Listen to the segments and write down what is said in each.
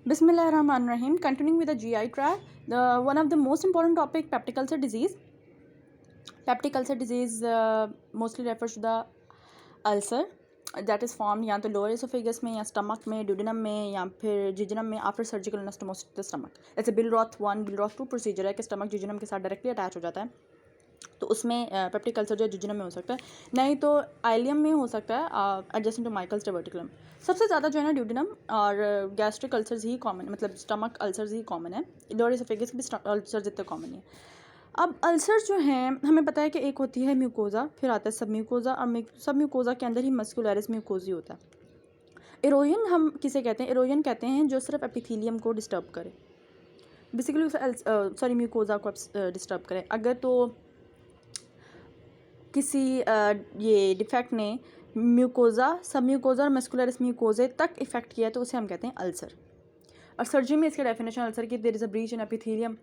Bismillahirrahmanirrahim. Continuing with the GI track, one of the most important topic, peptic ulcer disease. Peptic ulcer disease mostly refers to the ulcer that is formed या तो lower oesophagus में या stomach में, duodenum में या फिर जिजनम में after surgical anastomosis the stomach. जैसे बिलरॉथ 1 बिलरॉथ 2 प्रोसीजर है कि स्टमक जिजनम के साथ डायरेक्टली अटैच हो जाता है, तो उसमें पेप्टिक अल्सर जो है जिजनम में हो सकता है, नहीं तो आइलियम में हो सकता है एडजेसेंट टू माइकल्स डायवर्टिकुलम. सबसे ज़्यादा जो है ना ड्यूडेनम और गैस्ट्रिक अल्सर्स ही कॉमन, मतलब स्टमक अल्सर्स ही कॉमन है. लोअर एसोफेगस भी अल्सर्स इतने कॉमन नहीं है. अब अल्सर्स जो हैं हमें पता है कि एक होती है म्यूकोजा, फिर आता है सब म्यूकोजा, और सब म्यूकोजा के अंदर ही मस्कुलरिस म्यूकोजी होता है. एरोजन हम किसे कहते हैं? एरोजन कहते हैं जो सिर्फ एपिथेलियम को डिस्टर्ब करे, बेसिकली उसे म्यूकोजा को डिस्टर्ब करे. अगर तो किसी ये डिफेक्ट ने म्यूकोजा, सब म्यूकोजा और मस्कुलरिस म्यूकोजे तक इफेक्ट किया है तो उसे हम कहते हैं अल्सर. और सर्जरी में इसका डेफिनेशन अल्सर की there is a breach in epithelium,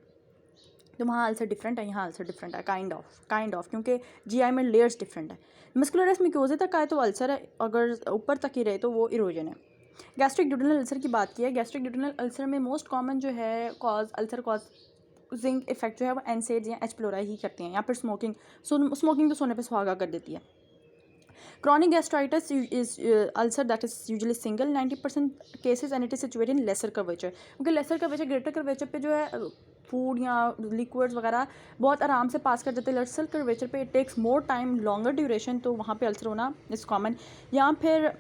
तो वहाँ अल्सर डिफरेंट है, यहाँ अल्सर डिफरेंट है, काइंड ऑफ क्योंकि जीआई में लेयर्स डिफरेंट है. मस्कुलरिस म्यूकोजे तक आए तो अल्सर है, अगर ऊपर तक ही रहे तो वो इरोजन है. गैस्ट्रिक ड्यूडेनल अल्सर की बात की है. गैस्ट्रिक ड्यूडेनल अल्सर में मोस्ट कॉमन जो है अल्सर कॉजिंग इफेक्ट जो है वो एनसेड्स या एच प्लोराई ही करते हैं, या फिर स्मोकिंग. स्मोकिंग तो सोने पे सुहागा कर देती है. Chronic gastritis is ulcer that is usually single 90% cases and it is situated in lesser curvature, क्योंकि lesser curvature greater curvature पे जो है फूड या लिक्विड्स वगैरह बहुत आराम से पास कर देते हैं. lesser curvature पे it takes more time longer duration, तो वहाँ पे अल्सर होना इज़ कॉमन. या फिर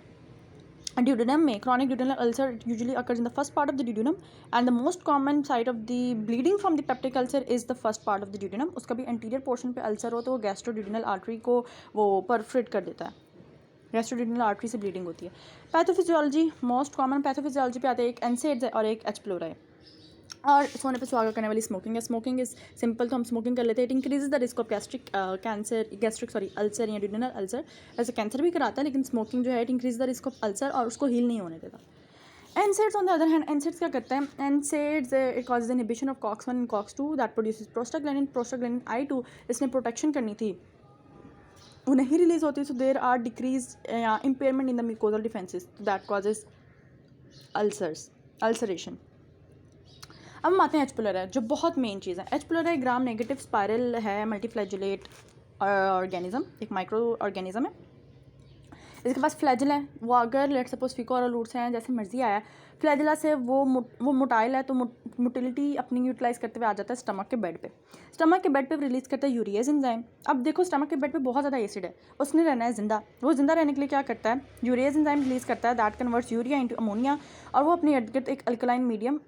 duodenum में chronic duodenal ulcer usually occurs in the first part of the duodenum and the most common site of the bleeding from the peptic ulcer is the first part of the duodenum. उसका भी anterior portion पे ulcer हो तो वो gastroduodenal artery को वो perforate कर देता है, gastroduodenal artery से bleeding होती है. पैथोफिजियोलॉजी, मोस्ट कॉमन पैथोफिजियोलॉजी पे आते हैं एक एनसेड्स है और एक एच प्लोराई. और सोने पे सुहागा करने वाली स्मोकिंग है. स्मोकिंग इज सिंपल, तो हम स्मोकिंग कर लेते हैं. It increases the risk of gastric ulcer या ड्यूडेनल अल्सर. ऐसे कैंसर भी कराता है, लेकिन स्मोकिंग जो है it increase the risk of ulcer और उसको हील नहीं होने देता. NSAIDs on the other hand, NSAIDs क्या करता है? NSAIDs it causes inhibition of COX-1 and COX-2 that produces prostaglandin I2. इसने प्रोटेक्शन करनी थी, वो नहीं रिलीज होती, सो देयर आर डिक्रीज या impairment in the mucosal defences that causes ulceration. अब हम आते हैं एच प्लोराई, जो बहुत मेन चीज़ है. एच प्लोराई ग्राम नेगेटिव स्पायरल है, मल्टीफ्लैजुलेट ऑर्गेनिज्म, एक माइक्रो ऑर्गेनिज्म है. इसके पास फ्लैजिल है. वो अगर लेट सपोज फिको और रूट्स हैं, जैसे मर्जी आया, फ्लैजिला से वो मोटाइल है, तो मोटिलिटी अपनी यूटिलाइज करते हुए आ जाता है स्टमक के बेड पे. स्टमक के बेड पे रिलीज़ करता है यूरिएज एंजाइम. अब देखो स्टमक के बेड पे बहुत ज़्यादा एसिड है, उसने रहना है जिंदा. वो जिंदा रहने के लिए क्या करता है? यूरिएज एंजाइम रिलीज़ करता है that converts urea into ammonia, और वो अपने इर्द गिर्द एक अल्कलाइन मीडियम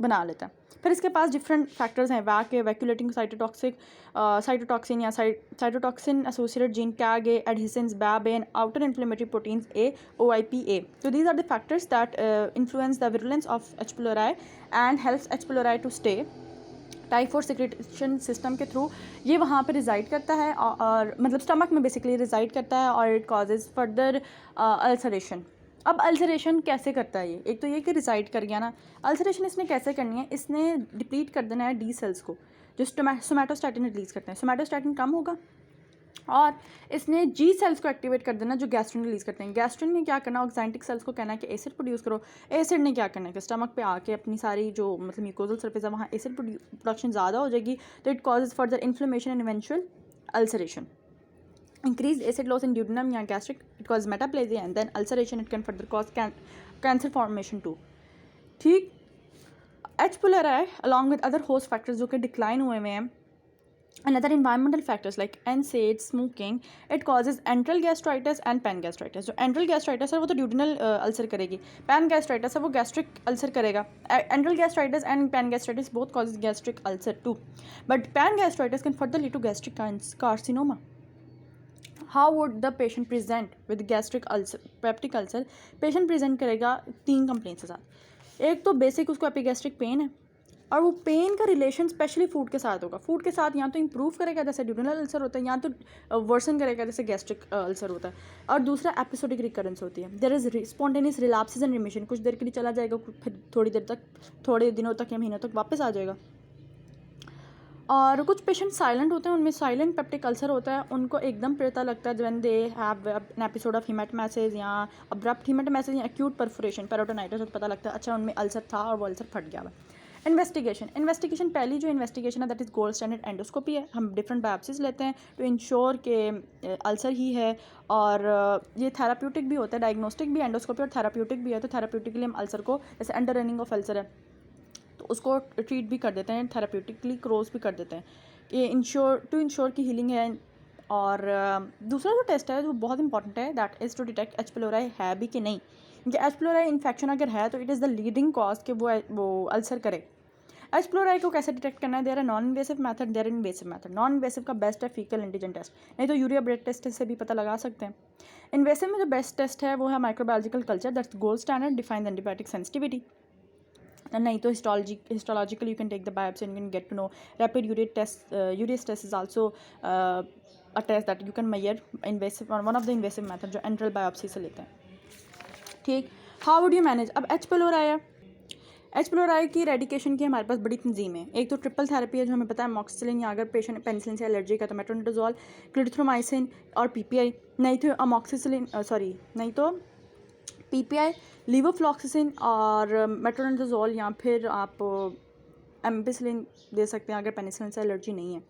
बना लेता है. फिर इसके पास डिफरेंट फैक्टर्स हैं, वैक्यूलेटिंग साइटोटॉक्सिन या cytotoxin associated gene cag A, adhesins bab and outer inflammatory proteins A, OIPA. तो these are the factors that influence the virulence of H pylori and helps H pylori to stay. Type 4 secretion system के through ये वहाँ पे resided करता है, और मतलब stomach में बेसिकली रिजाइड करता है, और इट कॉजेज फर्दर अल्सरेशन. अब अल्सरेशन कैसे करता है ये? एक तो ये कि रिसाइड कर गया ना. अल्सरेशन इसने कैसे करनी है? इसने डिप्लीट कर देना है डी सेल्स को, जो सोमैटोस्टैटिन रिलीज़ करते हैं. सोमैटोस्टैटिन कम होगा, और इसने जी सेल्स को एक्टिवेट कर देना जो गैस्ट्रिन रिलीज़ करते हैं. गैस्ट्रिन ने क्या करना? ऑक्जेंटिक सेल्स को कहना है कि एसिड प्रोड्यूस करो. एसिड ने क्या करना है कि स्टमक पे आके अपनी सारी जो मतलब म्यूकोजल सरफेस है वहाँ एसिड प्रोडक्शन ज़्यादा हो जाएगी, तो it causes further inflammation and eventual ulceration. Increased acid loss in duodenum या gastric, it causes metaplasia and then ulceration. It can further cause cancer formation too. ठीक. H. pylori along with other host factors जो कि decline हुए हुए हैं, and other environmental factors like NSAIDs, smoking, it causes enteral gastritis and pangastritis. जो enteral gastritis है वो तो duodenal ulcer करेगी, pangastritis है वो gastric ulcer करेगा. Enteral gastritis and pangastritis both causes gastric ulcer too, but pangastritis can further lead to gastric carcinoma. How would the patient present with gastric ulcer, peptic ulcer? Patient present करेगा 3 complaints के साथ. एक तो basic उसको epigastric pain है, और वो pen का रिलेशन स्पेशली फूड के साथ होगा. फूड के साथ या तो इम्प्रूव करेगा जैसे ड्यूडेनल अल्सर होता है, या तो वर्सन करेगा जैसे गैस्ट्रिक अल्सर होता है. और दूसरा एपिसोडिक रिकरेंस होती है. There is spontaneous relapses and remission. कुछ देर के लिए चला जाएगा, फिर थोड़ी दिनों तक या महीनों तक वापस आ जाएगा. और कुछ पेशेंट साइलेंट होते हैं, उनमें साइलेंट पेप्टिक अल्सर होता है, उनको एकदम पता लगता है when they have an episode of haematemesis या अब्रप्ट हेमाटोमेसिस या एक्यूट परफोरेशन पेरिटोनाइटिस, तो पता लगता है अच्छा उनमें अल्सर था और वो अल्सर फट गया हुआ। इन्वेस्टिगेशन पहली जो इन्वेस्टिगेशन है that is gold standard endoscopy है। हम डिफरेंट बायोप्सीज लेते हैं टू इंश्योर के अल्सर ही है, और ये थेराप्यूटिक भी होता है, डायग्नोस्टिक भी एंडोस्कोपी और थेराप्यूटिक भी है। तो थेराप्यूटिकली हम अल्सर को, जैसे अंडर रनिंग ऑफ अल्सर है तो उसको ट्रीट भी कर देते हैं, थेराप्यूटिकली क्रॉस भी कर देते हैं, ये इंश्योर की हीलिंग है। और दूसरा जो टेस्ट है जो बहुत इंपॉर्टेंट है that is to detect H pylori है भी कि नहीं, क्योंकि एच पिलोराई इन्फेक्शन अगर है तो it is the leading cause कि वो अल्सर करे। एच पिलोराई को कैसे डिटेक्ट करना है, देयर है non invasive method, there invasive method. Non invasive का बेस्ट है फीकल एंटीजन टेस्ट, नहीं तो यूरिया ब्रेथ टेस्ट से भी पता लगा सकते हैं। इन्वेसिव में जो बेस्ट टेस्ट है वो है microbiological culture, that's gold standard, define antibiotic sensitivity. नहीं तो histological you can take the biopsy and you can get to know. Rapid urease test is also a test that you can measure invasive, or one of the invasive method जो enteral biopsy से लेते हैं। ठीक, how would you manage. अब H pylori है, H pylori की रेडिकेशन की हमारे पास बड़ी तंजीम है। एक तो ट्रिपल थेरेपी है जो हमें पता है, मॉक्सिसिलिन, या अगर पेशेंट पेनिसिलिन से एलर्जी का तो मेट्रोनिडाजोल, क्लिंट्रोमाइसिन और पीपीआई, नहीं तो अमॉक्सिसिलिन नहीं तो पीपीआई, लीवोफ्लॉक्सिसिन और मेट्रोनिडाजोल, या फिर आप एम्पिसिलिन दे सकते हैं अगर पेनिसिलिन से एलर्जी नहीं है।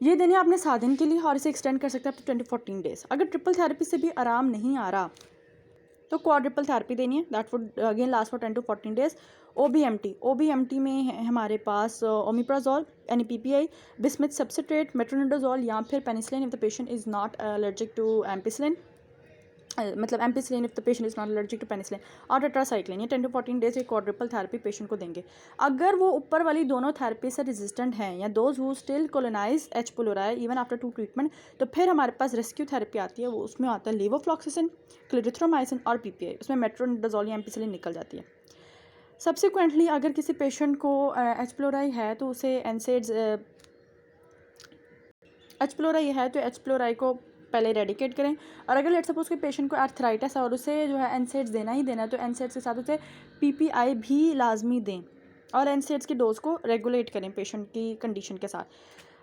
ये देने आपने 7 दिन के लिए, और इसे एक्सटेंड कर सकते हैं अप टू 14 डेज। अगर ट्रिपल थेरेपी से भी आराम नहीं आ रहा तो क्वाड्रिपल थेरेपी देनी है, that would again last for 10 to 14 days. OBMT में है हमारे पास ओमिप्राजोल, यानी पीपीआई, बिस्मिथ सब्सिट्रेट, मेट्रोनिडाजोल, या फिर penicillin if the patient is not allergic to ampicillin, मतलब ampicillin if the patient is not allergic to penicillin, और tetracycline. ये 10 to 14 डेज ये क्वाड्रिपल थेरेपी पेशेंट को देंगे। अगर वो ऊपर वाली दोनों थेरेपी से रेजिस्टेंट हैं, या those who still colonise H pylori even after 2 treatment, तो फिर हमारे पास रेस्क्यू थेरेपी आती है। वो उसमें आता है लीवोफ्लॉक्सिसिन, क्लिरिथ्रोमाइसिन और पीपीआई, उसमें मेट्रोनिडाजोल या एम्पिसिलिन निकल जाती है। सब्सिक्वेंटली अगर किसी पेशेंट को एच पिलोराई है तो उसे एनसेड्स, एच पिलोराई है तो एच पिलोराई को पहले रेडिकेट करें। और अगर लेट सपोज के पेशेंट को आर्थराइटिस है और उसे जो है एनसेड्स देना ही देना है, तो एनसेड्स के साथ उसे पीपीआई भी लाजमी दें, और एनसेड्स की डोज को रेगुलेट करें पेशेंट की कंडीशन के साथ।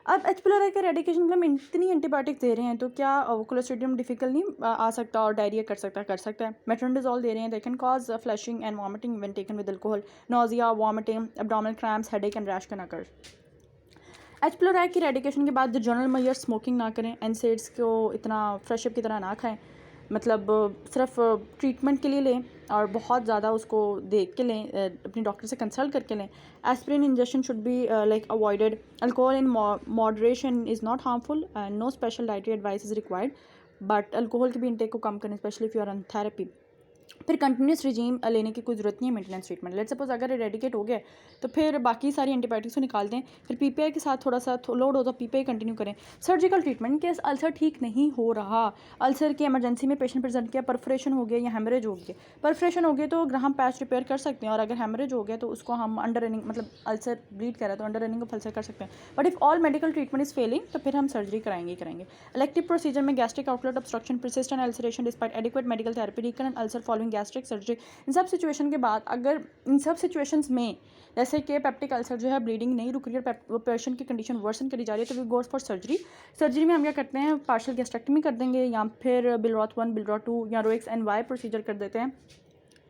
अब एच पिलोराई के रेडिकेशन में हम इतनी एंटीबायोटिक दे रहे हैं तो क्या क्लोस्ट्रीडियम डिफिकल्ट नहीं आ सकता और डायरिया कर सकता है। मेट्रोनिडाजोल दे रहे हैं, they can cause flushing and vomiting when taken with alcohol, nausea, vomiting, abdominal cramps, headache and rash can occur. H pylori की रेडिकेशन के बाद द जनरल मेजर स्मोकिंग ना करें, एनसेड्स को इतना फ्रेशअप की तरह ना खाएं, मतलब सिर्फ ट्रीटमेंट के लिए लें और बहुत ज़्यादा उसको देख के लें, अपने डॉक्टर से कंसल्ट करके लें। Aspirin injection should be like avoided. Alcohol in moderation is not harmful and no special dietary advice is required, but alcohol की भी इंटेक को कम करें, specially if you are on therapy. फिर कंटिन्यूस रिजीम लेने की कोई ज़रूरत नहीं है मेंटेनेंस ट्रीटमेंट। लेट सपोज अगर रेडिकेट हो गया तो फिर बाकी सारी एंटीबायोटिक्स को निकाल दें, फिर पीपीआई के साथ थोड़ा सा लोड हो तो पीपीआई कंटिन्यू करें। सर्जिकल ट्रीटमेंट, केस अल्सर ठीक नहीं हो रहा, अल्सर की इमरजेंसी में पेशेंट प्रेजेंट किया, परफोरेशन हो गया या हेमरेज हो गया। परफोरेशन हो गया तो हम पैच रिपेयर कर सकते हैं, और अगर हेमरेज हो गया तो उसको हम अंडर रनिंग, मतलब अल्सर ब्लीड कर रहा है तो अंडर रनिंग ऑफ अल्सर कर सकते हैं। But if all medical treatment is failing तो फिर हम सर्जरी कराएंगे। इलेक्टिव प्रोसीजर में gastric outlet obstruction, persistent ulceration despite adequate medical therapy, recurrent ulcer following gastric surgery. इन सब सिचुएशन के बाद, अगर इन सब सिचुएशंस में जैसे कि पेप्टिक अल्सर जो है ब्लीडिंग नहीं रुक रही है, वो पेशेंट की कंडीशन वर्सन करी जा रही है, तो we goes for surgery. Surgery में हम क्या करते हैं, पार्शियल गैस्ट्रेक्टमी कर देंगे, या फिर बिलरॉथ 1, बिलरॉथ 2 या रोएक्स NY प्रोसीजर कर देते हैं,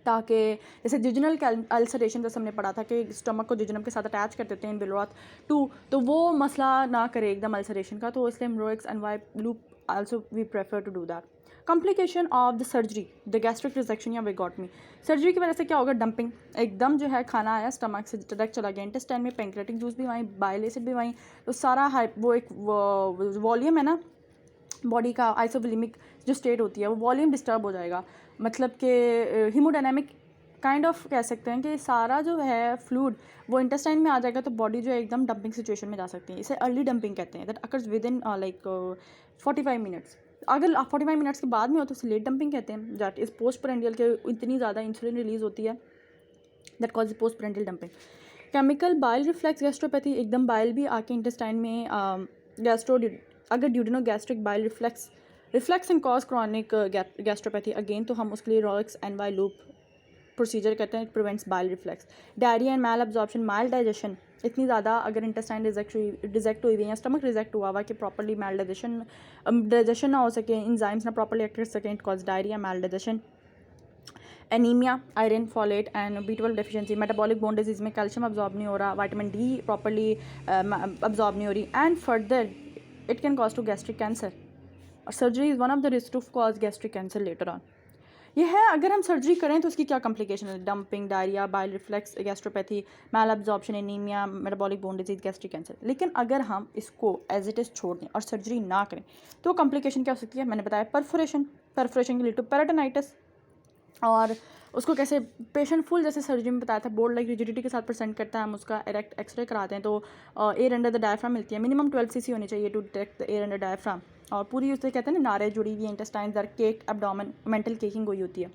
ताकि जैसे जिजनल अल्सरेशन जैसे हमने पढ़ा था कि स्टमक को जिजनम के साथ अटैच कर देते हैं बिलरॉथ 2, तो वो मसला ना करे एकदम अल्सरेशन का, तो इसलिए हम Roux NY loop also we prefer to do that. Complication of the surgery, the gastric rejection या वेगोटमी। सर्जरी की वजह से क्या होगा, डंपिंग, एकदम जो है खाना आया स्टमक से डायरेक्ट चला गया इंटेस्टाइन में, पैंक्रेटिक जूस भी वहीं, बाइल एसिड भी वहीं, तो सारा वो एक वॉल्यूम है ना बॉडी का, आइसोवोलेमिक जो स्टेट होती है वो वॉल्यूम डिस्टर्ब हो जाएगा, मतलब कि हीमोडायनामिक काइंड ऑफ कह सकते हैं कि सारा जो है फ्लूइड वो इंटेस्टाइन में आ जाएगा, तो बॉडी जो है एकदम डंपिंग सिचुएशन में जा सकती है। इसे अर्ली डंपिंग कहते हैं, that occurs with in like 45 minutes. अगर 45 मिनट्स के बाद में हो तो उसे लेट डंपिंग कहते हैं, दैट इस पोस्ट पेरेंडियल के इतनी ज़्यादा इंसुलिन रिलीज होती है, that cause post prandial dumping. Chemical bile reflux gastropathy, एकदम बाइल भी आके इंटेस्टाइन में अगर duodeno gastric bile reflux and cause chronic gastropathy, again तो हम उसके लिए रोएक्स NY लूप प्रोसीजर करते हैं, it prevents bile reflex. Diarrhoea and malabsorption, maldigestion इतनी ज़्यादा अगर इंटेस्टाइन रिजेक्ट हुई हुई या स्टमक रिजेक्ट हुआ कि प्रॉपर्ली मैल डाइजेशन ना हो सके, इंजाइम्स ना प्रॉपर्ली एक्ट कर सकें, it cause diarrhoea, maldigestion. Anaemia, iron, folate and B12 deficiency. Metabolic bone disease में कैल्शियम अब्जॉर्ब नहीं हो रहा, विटामिन D प्रॉपर्ली अब्जॉर्ब नहीं हो रही, and further it can cause to gastric cancer. और surgery is one of the risk to cause gastric cancer later on. ये है अगर हम सर्जरी करें तो उसकी क्या कॉम्प्लिकेशन है, dumping, diarrhoea, bile reflux, gastropathy, malabsorption, anaemia, metabolic bone disease, gastric cancer. लेकिन अगर हम इसको एज इट इज़ छोड़ दें और सर्जरी ना करें तो कॉम्प्लिकेशन क्या हो सकती है, मैंने बताया परफोरेशन के लीड टू पेरिटोनाइटिस। और उसको कैसे पेशेंट फुल जैसे सर्जरी में बताया था बोर्ड लाइक रिजिडिटी के साथ प्रेजेंट करता है, हम उसका डायरेक्ट एक्सरे कराते हैं तो एयर अंडर द डायफ्राम मिलती है, मिनिमम 12 cc होनी चाहिए to detect the air under diaphragm. और पूरी उससे कहते हैं ना नारे जुड़ी हुई है, इंटेस्टाइन दर केक एब्डोमेन, मेंटल केकिंग हुई होती है।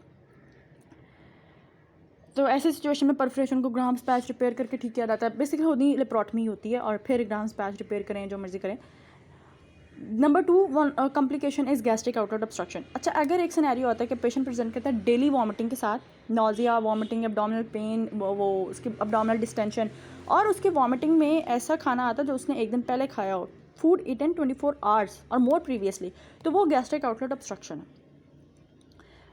तो ऐसे सिचुएशन में परफोरेशन को ग्राम्स पैच रिपेयर करके ठीक किया जाता है। बेसिकली होनी लेप्रोटमी होती है और फिर ग्राम्स पैच रिपेयर करें, जो मर्जी करें। Number 2 complication is gastric outlet obstruction. अच्छा, अगर एक सिनेरियो होता है कि पेशेंट प्रेजेंट करता है डेली वॉमिटिंग के साथ, नोजिया, वॉमिटिंग, एब्डोमिनल पेन, वो उसकी एब्डोमिनल डिस्टेंशन, और उसकी वॉमिटिंग में ऐसा खाना आता है जो उसने एक दिन पहले खाया हो, फूड ईटन 24 आवर्स और मोर प्रीवियसली, तो वो गैस्ट्रिक आउटलेट ऑब्स्ट्रक्शन है।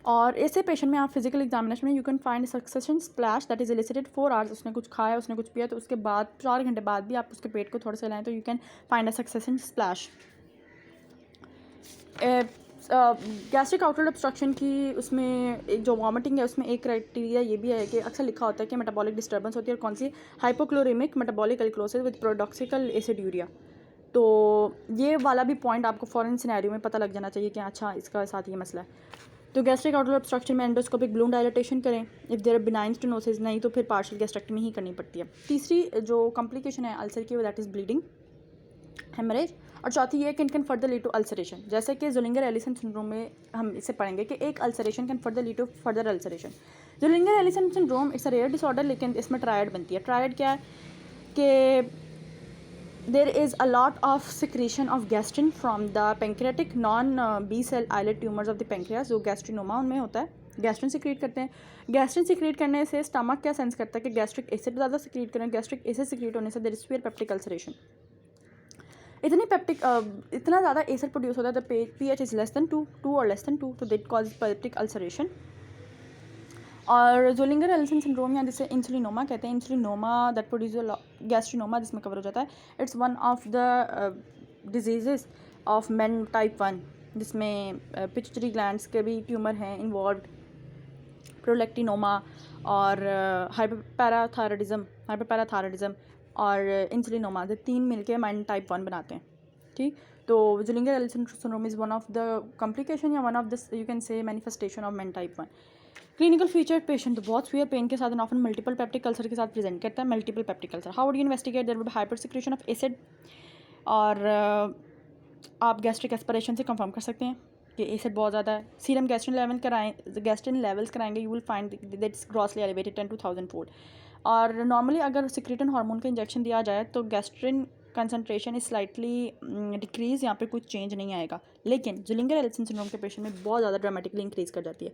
और ऐसे पेशेंट में आप फिजिकल एग्जामिनेशन में you can find succussion splash that is elicited 4 hours. उसने कुछ खाया, उसने कुछ पिया, तो उसके बाद 4 घंटे बाद भी आप उसके पेट को थोड़ा सा लाएँ तो you can find a succession splash. Gastric outlet obstruction की उसमें एक जो वॉमिटिंग है उसमें एक क्राइटेरिया ये भी है कि अक्सर लिखा होता है कि मेटाबॉलिक डिस्टर्बेंस होती है, और कौन सी, hypochloraemic metabolic alkalosis with paradoxical aciduria. तो ये वाला भी पॉइंट आपको फॉरेन सिनेरियो में पता लग जाना चाहिए कि अच्छा इसका साथ ये मसला है। तो गैस्ट्रिक आउटलेट ऑब्स्ट्रक्शन में एंडोस्कोपिक बलून डायलेटेशन करें, इफ़ देयर बिनाइन स्टेनोसिस, नहीं तो फिर पार्शियल गैस्ट्रेक्टमी ही करनी पड़ती है। तीसरी जो कॉम्प्लिकेशन है अल्सर की, दैट इज़ ब्लीडिंग, हेमरेज। और चौथी ये can further lead to ulceration, जैसे कि ज़ोलिंगर एलिसन सिंड्रोम में हम इसे पढ़ेंगे कि एक ulceration can further lead to further ulceration. Zollinger Ellison syndrome it's a rare disorder, लेकिन इसमें ट्रायड बनती है। ट्रायड क्या है कि there is a lot of secretion of gastrin from the pancreatic non B cell islet tumours of the pancreas, जो gastrinoma उनमें होता है, गैस्ट्रिन सिक्रीट करते हैं। गैस्ट्रिन सिक्रीट करने से स्टमक क्या सेंस करता है कि गैस्ट्रिक एसिड ज़्यादा सिक्रीट करें, गैस्ट्रिक एसिड सिक्रीट होने से there is severe peptic ulceration. इतना ज़्यादा एसिड प्रोड्यूस होता है, the pH is less than 2 और लेस दैन 2, तो दैट कॉज पेप्टिक अल्सरेशन। और ज़ोलिंगर एलिसन सिंड्रोम या जिसे इंसुलिनोमा कहते हैं, इंसुलिनोमा दैट प्रोड्यूस गैस्ट्रिनोमा जिसमें कवर हो जाता है, it's one of the disease of MEN type 1, जिसमें पिट्यूटरी ग्लैंड्स के भी ट्यूमर हैं इन्वॉल्व, प्रोलेक्टिनोमा और हाइपरपैराथायरॉयडिज्म और इंसुलिनोमा, ये 3 मिलके मेन टाइप 1 बनाते हैं। ठीक, तो Zollinger Ellison syndrome is one of the complication या one of the you can say manifestation of MEN type 1। Clinical feature, patient बहुत सीवियर पेन के साथ and often multiple peptic ulcer के साथ प्रेजेंट करता है। Multiple peptic ulcer, how would you investigate, there would be hypersecretion of acid, और आप gastric aspiration से कंफर्म कर सकते हैं कि एसिड बहुत ज़्यादा है। सीरम गैस्ट्रिन लेवल्स कराएंगे, you will find that's grossly elevated 10 to 1000 fold. और नॉर्मली अगर सिक्रेटन हार्मोन का इंजेक्शन दिया जाए तो gastrin concentration is slightly decrease, यहाँ पे कुछ चेंज नहीं आएगा। लेकिन ज़ोलिंगर एलिसन सिंड्रोम के पेशेंट में बहुत ज़्यादा ड्रामेटिकली इंक्रीज़ कर जाती है।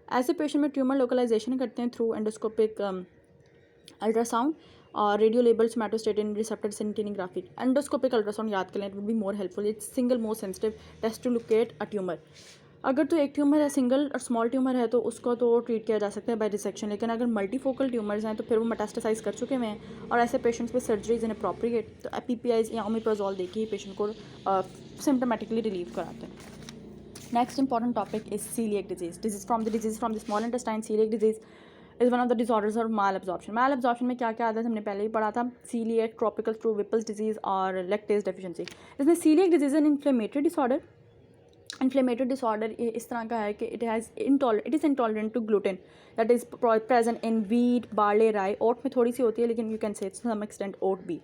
ऐसे पेशेंट में ट्यूमर लोकलाइजेशन करते हैं थ्रू एंडोस्कोपिक अल्ट्रासाउंड और radio label somatostatin receptor scintigraphy. Endoscopic ultrasound याद कर लें, it would be more helpful, it's single most sensitive test to locate a tumour. अगर तो एक ट्यूमर है, सिंगल और स्मॉल ट्यूमर है, तो उसको तो ट्रीट किया जा सकता है बाय डिसेक्शन। लेकिन अगर मल्टीफोकल ट्यूमर्स हैं तो फिर वो मेटास्टेसाइज कर चुके हुए हैं, और ऐसे पेशेंट्स पे सर्जरी इज इनअप्रोप्रिएट, तो PPIs या ओमेप्राजोल देके ही पेशेंट को सिम्टोमेटिकली रिलीव कराते हैं। Next important topic is coeliac disease from the small intestine. Coeliac disease is one of the disorders of malabsorption. Malabsorption में क्या क्या आता है हमने पहले ही पढ़ा था, coeliac, tropical sprue, Whipple's disease और लैक्टेज डेफिशिएंसी। इसमें coeliac disease an inflammatory disorder. Inflammatory disorder इस तरह का है कि it is intolerant to gluten that is present in wheat, barley, rye, oat में थोड़ी सी होती है, लेकिन you can say to some extent oat भी।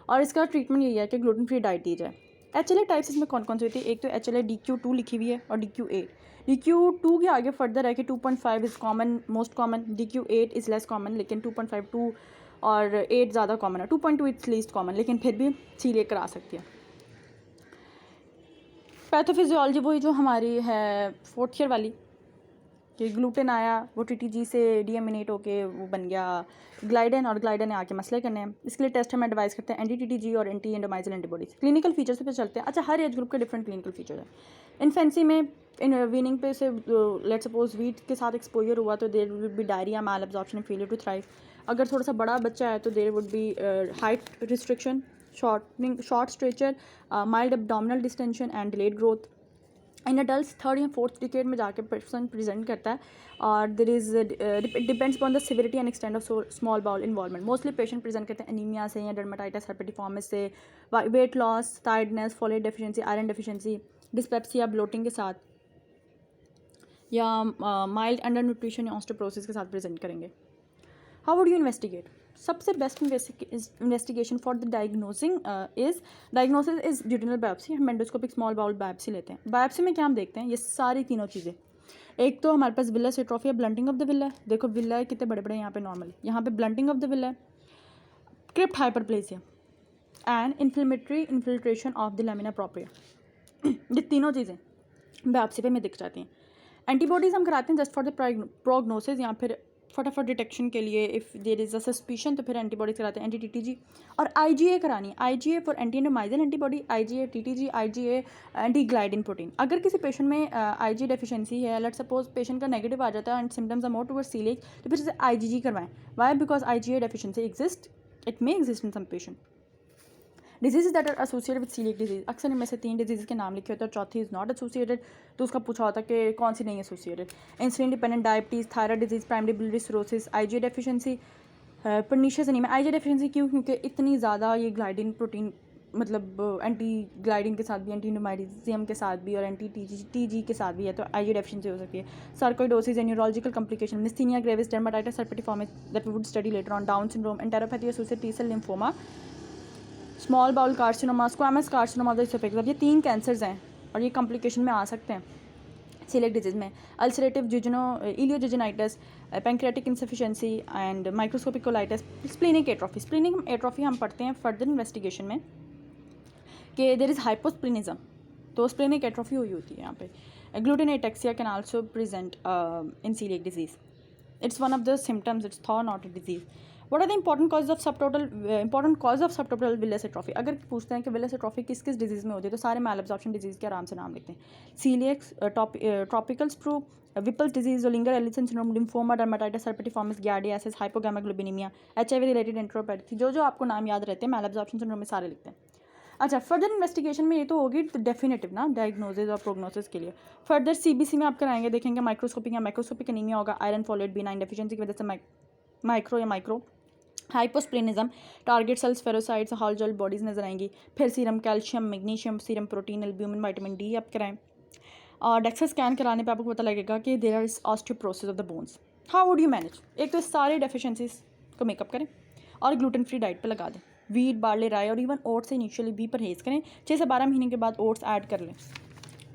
और इसका ट्रीटमेंट यही है कि ग्लूटेन फ्री डाइट दी जाए। HLA टाइप्स इसमें कौन कौन सी होती है, एक तो HLA DQ2 लिखी हुई है और DQ8। DQ2 के आगे फर्दर है कि 2.5 is common, most common, DQ8 is less common, लेकिन 2.5, 2 और 8 ज़्यादा कॉमन है, 2.2 इट्स लीस्ट कॉमन, लेकिन फिर भी सीलिएक करा सकती है। पैथोफिजियोलॉजी वही जो हमारी है 4th ईयर वाली, कि ग्लूटेन आया, वो TTG से डीएमिनेट होके वो बन गया ग्लाइडेन, और ग्लाइडेन ने आके मसले करने हैं। इसके लिए टेस्ट हम एडवाइस करते हैं एंटी-TTG और एंटी एंडोमाइसिल एंटीबॉडीज। क्लिनिकल फीचर्स पे चलते हैं। अच्छा, हर एज ग्रुप के डिफरेंट क्लिनिकल फीचर है। इन्फेंसी में इन वीनिंग पे से लेट्स सपोज वीट के साथ एक्सपोजर हुआ तो there would be diarrhoea, malabsorption and failure to thrive. अगर थोड़ा सा बड़ा बच्चा है तो there would be height restriction, short stature, mild abdominal distension and delayed growth. In adult third या फोर्थ डिकेड में जाके पर्सन प्रेजेंट करता है, और there is depends upon the severity and extent of small bowel involvement. Mostly patient present करते हैं anaemia से या डर्माटाइटिस हेपेटिफॉर्मिस से, wait loss, tiredness, folate deficiency, iron deficiency, dyspepsia, bloating के साथ, या माइल्ड अंडर न्यूट्रिशन या ऑस्टियोपोरोसिस के साथ प्रेजेंट करेंगे। How would you investigate? सबसे best investigation for the diagnosis is duodenal biopsy. हम एंडोस्कोपिक स्मॉल बाउल बायोप्सी लेते हैं। बायोप्सी में क्या हम देखते हैं? ये सारी तीनों चीज़ें। एक तो हमारे पास villous atrophy, blunting of the villi है। देखो विला है कितने बड़े बड़े यहाँ पे नॉर्मल, यहाँ पे ब्लंटिंग ऑफ द विला है, crypt hyperplasia and inflammatory infiltration of the lamina propria. ये तीनों चीज़ें बायोप्सी पे में दिख जाती हैं। एंटीबॉडीज़ हम कराते हैं जस्ट फॉर द प्रोग्नोसिस, या फिर फटाफट डिटेक्शन के लिए। If there is a suspicion तो फिर एंटीबॉडीज कराते हैं, एंटी-TTG और IgA करानी है। IgA for anti endomysial antibody, IgA TTG, IgA anti gliadin protein. अगर किसी पेशेंट में IgA डेफिशिएंसी है, लेट्स सपोज पेशेंट का नेगेटिव आ जाता है and symptoms are more towards coeliac, तो फिर इसे IgG करवाएं। Why? Because IgA deficiency exist, it may exist in some patient. Disease that are associated with coeliac disease, अक्सर इनमें से 3 डिजीज़ के नाम लिखे होते हैं और चौथी इज़ नॉट एसोसिएटेड, तो उसका पूछा होता है कि कौन सी नहीं associated. Insulin dependent diabetes, thyroid disease, primary biliary cirrhosis, IgA deficiency, pernicious anaemia. IgA deficiency क्यों? क्योंकि इतनी ज़्यादा ये ग्लाइडिन प्रोटीन, मतलब एंटी ग्लाइडिन के साथ भी, एंटी एंडोमाइसियम के साथ भी और एंटी-TG के साथ भी है, तो IgA डेफिशिएंसी हो सकती है। Sarcoidosis and neurological complication, myasthenia gravis, dermatitis herpetiformis that we would study later on, Down syndrome, enteropathy associated T cell lymphoma, small bowel carcinoma, squamous carcinoma of the oesophagus. ये 3 cancers हैं और ये complication में आ सकते हैं coeliac disease में। Ulcerative ileojejunitis, pancreatic insufficiency and microscopic colitis, splenic atrophy. Splenic atrophy हम पढ़ते हैं फर्दर इन्वेस्टिगेशन में कि देयर इज़ हाइपोस्प्लिनिज्म, तो स्प्लेनिक एट्रोफी हुई होती है यहाँ पे। Gluten ataxia can also present in coeliac disease. It's one of the symptoms, it's though not a disease. What are the important cause of subtotal villous atrophy? अगर पूछते हैं कि विलस एट्रोफी किस किस डिजीज़ में होती है, तो सारे माल एब्जॉर्प्शन डिजीज़ के आराम से नाम लिखते हैं। Coeliac, tropical sprue, Whipple's disease, Zollinger Ellison syndrome, lymphoma, dermatitis herpetiformis, giardiasis, hypogammaglobulinaemia, HIV related enteropathy, जो आपको नाम याद रहते हैं माल एब्जॉर्प्शन सिंड्रोम में सारे लिखते हैं। अच्छा, फर्दर इन्वेस्टिगेशन में ये तो होगी डेफिनेटिव ना, डायग्नोसिस और प्रोग्नोसिस के लिए। फर्दर CBC में आप कराएंगे, देखेंगे माइक्रोस्कोपिक या माइक्रोस्कोपिक एनीमिया होगा, आयरन फोलेट B9 डेफिशिएंसी की वजह से micro hyposplenism, target cells, spherocytes, Howell Jolly bodies नजर आएंगी। फिर serum calcium, magnesium, serum protein, albumin, vitamin D आप कराएं। और डेक्सा स्कैन कराने पे आपको पता लगेगा कि there is osteoporosis of the bones. How would you manage? एक तो सारे डेफिशिएंसीज को मेकअप करें और ग्लूटेन फ्री डाइट पे लगा दें। वीट, बार्ले, राय और इवन ओट्स से इनिशियली भी परहेज़ करें। 6 से 12 महीने के बाद ओट्स ऐड कर लें,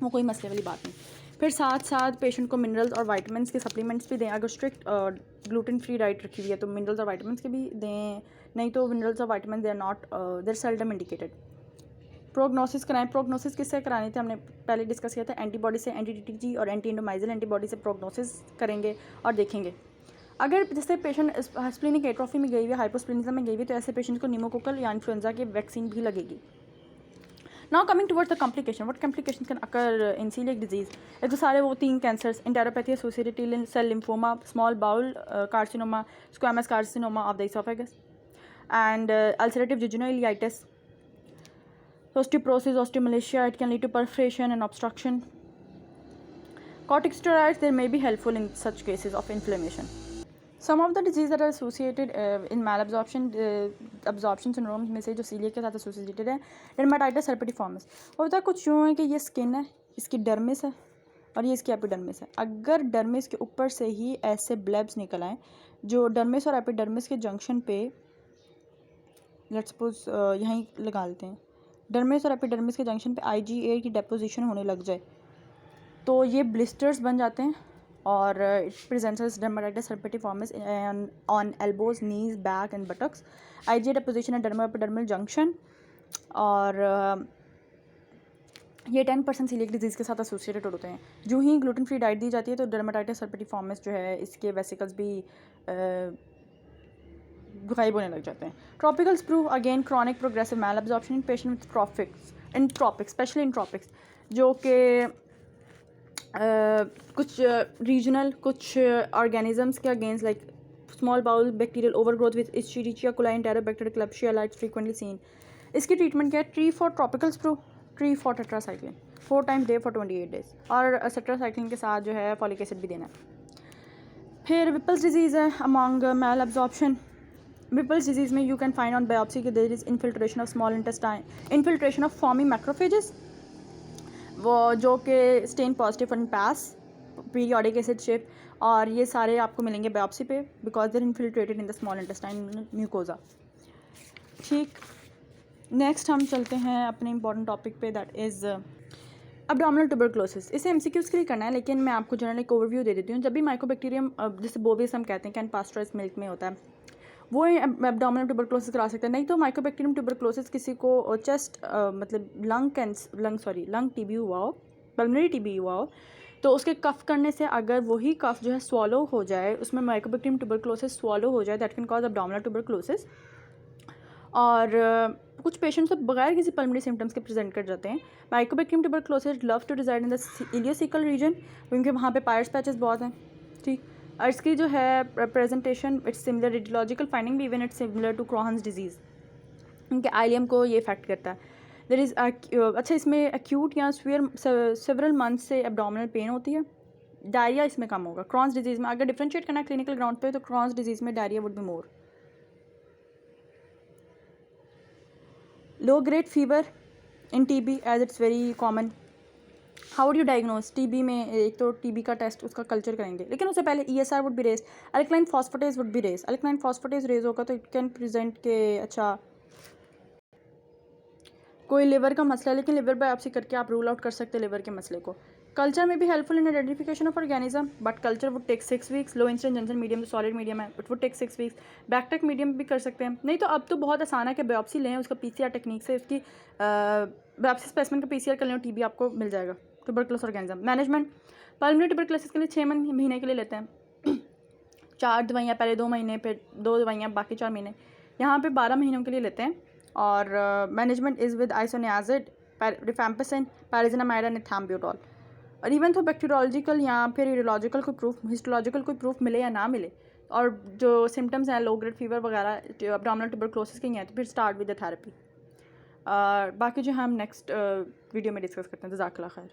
वो कोई मसले वाली बात नहीं। फिर साथ साथ पेशेंट को मिनरल्स और वाइटमिनस के सप्लीमेंट्स भी दें। अगर स्ट्रिक्ट ग्लूटेन फ्री डाइट रखी हुई है तो मिनरल्स और वाइटमिनस के भी दें, नहीं तो मिनरल्स और vitamin they are not, there seldom indicated. Prognosis कराएं। प्रोग्नोसिस किससे करानी थी? हमने पहले डिस्कस किया था, एंटीबॉडी से, एंटी-TTG और एंटी एंडोमाइसिल एंटीबॉडी से प्रोग्नोसिस करेंगे और देखेंगे। अगर जैसे पेशेंट स्प्लेनिक एट्रोफी में गई हुई है, हाइपोस्प्लेनिज्म में गई हुई है, तो ऐसे पेशेंट को निमोकोकल या इन्फ्लुएंजा की वैक्सीन भी लगेगी। Now coming towards the complication, what complication can occur in coeliac disease? एक तो सारे वो 3 cancers, enteropathy associated T cell lymphoma, small bowel carcinoma, squamous carcinoma of the oesophagus and ulcerative jejunoileitis, osteoporosis, osteomalacia, it can lead to perforation and obstruction. Corticosteroids, they may be helpful in such cases of inflammation. Some of the diseases that are associated in malabsorption absorption syndrome में से जो coeliac के साथ associated है, dermatitis herpetiformis। होता कुछ यूँ है कि ये स्किन है, इसकी डर्मिस है और ये इसकी एपिडर्मिस है। अगर डर्मिस के ऊपर से ही ऐसे ब्लेब्स निकल आएँ जो डर्मिस और एपिडर्मिस के जंक्शन पे, लेट्स सपोज यहीं लगा लेते हैं, डर्मिस और एपिडर्मिस के जंक्शन पे IgA की डेपोजिशन होने लग जाए तो ये ब्लिस्टर्स बन जाते हैं और it presents as dermatitis herpetiformis on elbows, knees, back and buttocks. IgA deposition है डर्मो एपिडर्मल जंक्शन और ये 10% सीलियक डिजीज़ के साथ एसोसिएटेड होते हैं। जो ही ग्लूटेन फ्री डाइट दी जाती है तो डर्माटाइटिस सर्पिटिफॉर्मिस जो है इसके वेसिकल्स भी गायब होने लग जाते हैं। Tropical sprue again chronic progressive mal absorption in patient with tropics specially in tropics, जो कि कुछ रीजनल कुछ ऑर्गेनिजम्स के against like small bowel bacterial overgrowth with Escherichia coli enterobacterial Klebsiella lights frequently seen. इसकी ट्रीटमेंट क्या है? Treat for tropical sprue, treat for tetracycline 4 times day for 28 days, और tetracycline के साथ जो है फॉलिक एसिड भी देना है। फिर विपल्स डिजीज़ है among mal absorption. Whipple's disease में you can find on biopsy कि there is infiltration of small intestine, infiltration of foamy macrophages, वो जो कि stain positive in PAS periodic acid Schiff, और ये सारे आपको मिलेंगे बायोप्सी पे because they're infiltrated in the small intestine mucosa. ठीक, नेक्स्ट हम चलते हैं अपने इंपॉर्टेंट टॉपिक पे, दैट इज़ एब्डोमिनल ट्यूबरकुलोसिस। इसे एमसीक्यूज़ के लिए करना है, लेकिन मैं आपको जनरल एक ओवरव्यू दे देती हूँ। जब भी माइकोबैक्टीरियम जैसे बोवियस हम कहते हैं कैन पास्चराइज्ड मिल्क में होता है, वो एब्डोमिनल ट्यूबरकुलोसिस करा सकते हैं। नहीं तो माइकोबैक्टीरियम ट्यूबरकुलोसिस किसी को चेस्ट मतलब लंग टीबी हुआ हो, पल्मोनरी टीबी हुआ हो, तो उसके कफ करने से अगर वही कफ जो है स्वॉलो हो जाए, उसमें माइकोबैक्टीरियम ट्यूबरकुलोसिस स्वॉलो हो जाए, that can cause abdominal tuberculosis. और कुछ पेशेंट्स तो बगैर किसी पल्मोनरी सिम्टम्स के प्रेजेंट कर जाते हैं। Mycobacterium tuberculosis love to reside in the ileocaecal region, क्योंकि वहाँ पे पायर्स पैचेस बहुत हैं। ठीक, और इसकी जो है presentation it's similar radiological finding भी even it's similar to Crohn's disease, क्योंकि आइलियम को ये इफेक्ट करता है। देयर इज़ अच्छा, इसमें एक्यूट या सेवरल मंथ से एब्डोमिनल पेन होती है। डायरिया इसमें कम होगा। क्रॉन्स डिजीज़ में अगर डिफ्रेंशिएट करना है क्लिनिकल ग्राउंड पे, तो क्रॉन्स डिजीज़ में diarrhoea would be more. Low grade fever in TB as it's very common. How would you diagnose? TB में एक तो टीबी का टेस्ट उसका कल्चर करेंगे, लेकिन उससे पहले ESR would be raise, alkaline phosphatase would be raise. Alkaline phosphatase raise होगा तो इट कैन प्रेजेंट के अच्छा कोई लिवर का मसला है, लेकिन लिवर बायोप्सी करके आप रूल आउट कर सकते हैं लिवर के मसले को। कल्चर में भी helpful in identification of organism, but culture would take 6 weeks। Lowenstein Jensen medium तो सॉलिड मीडियम है, it would take 6 weeks। BACTEC medium भी कर सकते हैं। नहीं तो अब तो बहुत आसान है कि बायोप्सी लें, उसका PCR टेक्निक से उसकी बायोप्सी स्पेसिमेन का PCR कर लें, टीबी आपको मिल जाएगा। Tuberculosis organism management pulmonary tuberculosis के लिए 6 महीने के लिए लेते हैं 4 दवाइयाँ, पहले 2 महीने, फिर 2 दवाइयाँ, बाकी 4 महीने। यहाँ पे 12 महीनों के लिए लेते हैं। और management is with isoniazid, rifampicin, pyrazinamide and ethambutol. और इवन तो बैक्टीरियोलॉजिकल या फिर यूरोलॉजिकल कोई प्रूफ, हिस्टोलॉजिकल कोई प्रूफ मिले या ना मिले, और जो सिम्टम्स हैं लो ग्रेड फीवर वगैरह जो एब्डोमिनल ट्यूबरकुलोसिस के हैं, तो फिर स्टार्ट विद द थेरेपी। बाकी जो हम नेक्स्ट वीडियो में डिस्कस करते हैं। जज़ाकल्लाह खैर।